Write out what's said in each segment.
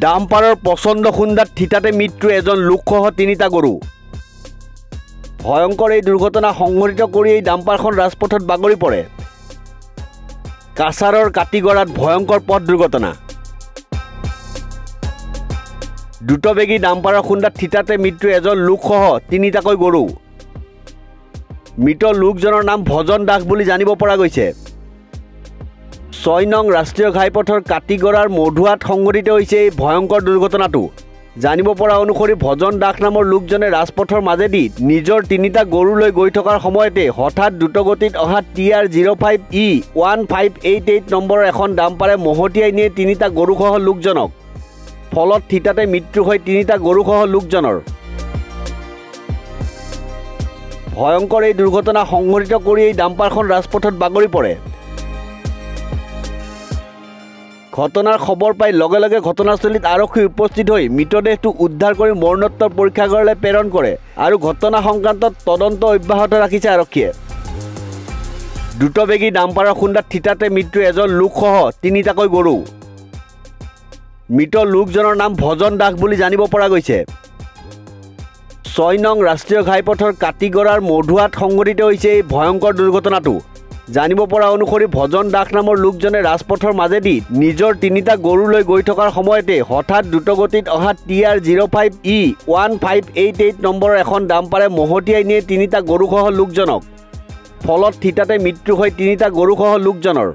ডাম্পাৰৰ পচন্দ খুন্দাত থিতাতে মৃত্যু এজন লোকসহ তিনিটা গৰু। ভয়ংকৰ এই দুৰ্ঘটনা সংঘটিত কৰি এই ডাম্পাৰখন ৰাজপথত বাগৰি পৰে। কাছাৰৰ কাটিগড়াত ভয়ংকৰ পথ দুৰ্ঘটনা। দ্ৰুতবেগী ডাম্পাৰৰ খুন্দাত থিতাতে মৃত্যু এজন লোকসহ তিনিটাকৈ গৰু। মৃত লোকজনৰ নাম ভজন দাস বুলি জানিব পৰা গৈছে। 6 নং ৰাষ্ট্ৰীয় ঘাইপথৰ কাটিগড়াৰ মধুৱাত সংঘটিত হৈছে এই ভয়ংকৰ দুৰ্ঘটনাটো। জানিব পৰা অনুসৰি ভজন দাস নামৰ লোকজনে ৰাজপথৰ মাজেদি নিজৰ তিনিটা গৰু লৈ গৈ থকাৰ সময়তে হঠাৎ দ্ৰুতগতিত অহা TR05E1588 নম্বৰৰ এখন ডাম্পাৰে মহতিয়াই নিয়ে তিনিটা গৰুসহ লোকজনক। ফলত থিতাতে মৃত্যু হয় তিনিটা গৰুসহ লোকজনৰ। ভয়ংকৰ এই দুৰ্ঘটনা সংঘটিত কৰি এই ডাম্পাৰখন ৰাজপথত বাগৰি পৰে। ঘটনাৰ খবৰ পাই লগে লগে ঘটনাস্থলীত আৰক্ষী উপস্থিত হৈ মৃতদেহটো উদ্ধাৰ কৰি মৰণোত্তৰ পৰীক্ষাগাৰলৈ প্ৰেৰণ কৰে আৰু ঘটনা সংক্ৰান্তত তদন্ত অব্যাহত ৰাখিছে আৰক্ষীয়ে। দ্ৰুতবেগী ডাম্পাৰৰ খুন্দাত থিতাতে মৃত্যু এজন লোকসহ তিনিটাকৈ গৰু। মৃত লোকজনৰ নাম ভজন দাস বুলি জানিব পৰা গৈছে। 6 নং ৰাষ্ট্ৰীয় ঘাইপথৰ কাটিগড়াৰ মধুৱাত সংঘটিত হৈছে এই ভয়ংকৰ দুৰ্ঘটনাটো। জানিব পৰা অনুসৰি ভজন দাস নামৰ লোকজনে ৰাজপথৰ মাজেদি নিজৰ তিনিটা গৰু লৈ গৈ থকাৰ সময়তে হঠাৎ দ্ৰুতগতিত অহা TR05E1588 নম্বৰৰ এখন ডাম্পাৰে মহতিয়াই নিয়ে তিনিটা গৰুসহ লোকজনক। ফলত থিতাতে মৃত্যু হয় তিনিটা গৰুসহ লোকজনৰ।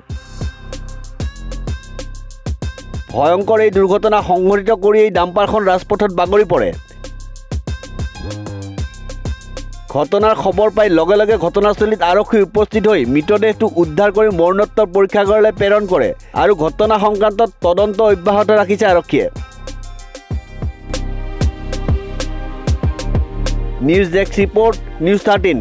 ভয়ংকৰ এই দুৰ্ঘটনা সংঘটিত কৰি এই ডাম্পাৰখন ৰাজপথত বাগৰি পৰে। ঘটনাৰ খবৰ পাই লগে লগে ঘটনাস্থলীত আৰক্ষী উপস্থিত হৈ মৃতদেহটো উদ্ধাৰ কৰি মৰণোত্তৰ পৰীক্ষাগাৰলৈ প্ৰেৰণ কৰে আৰু ঘটনা সংক্ৰান্তত তদন্ত অব্যাহত ৰাখিছে আৰক্ষীয়ে। News desk report, news 13।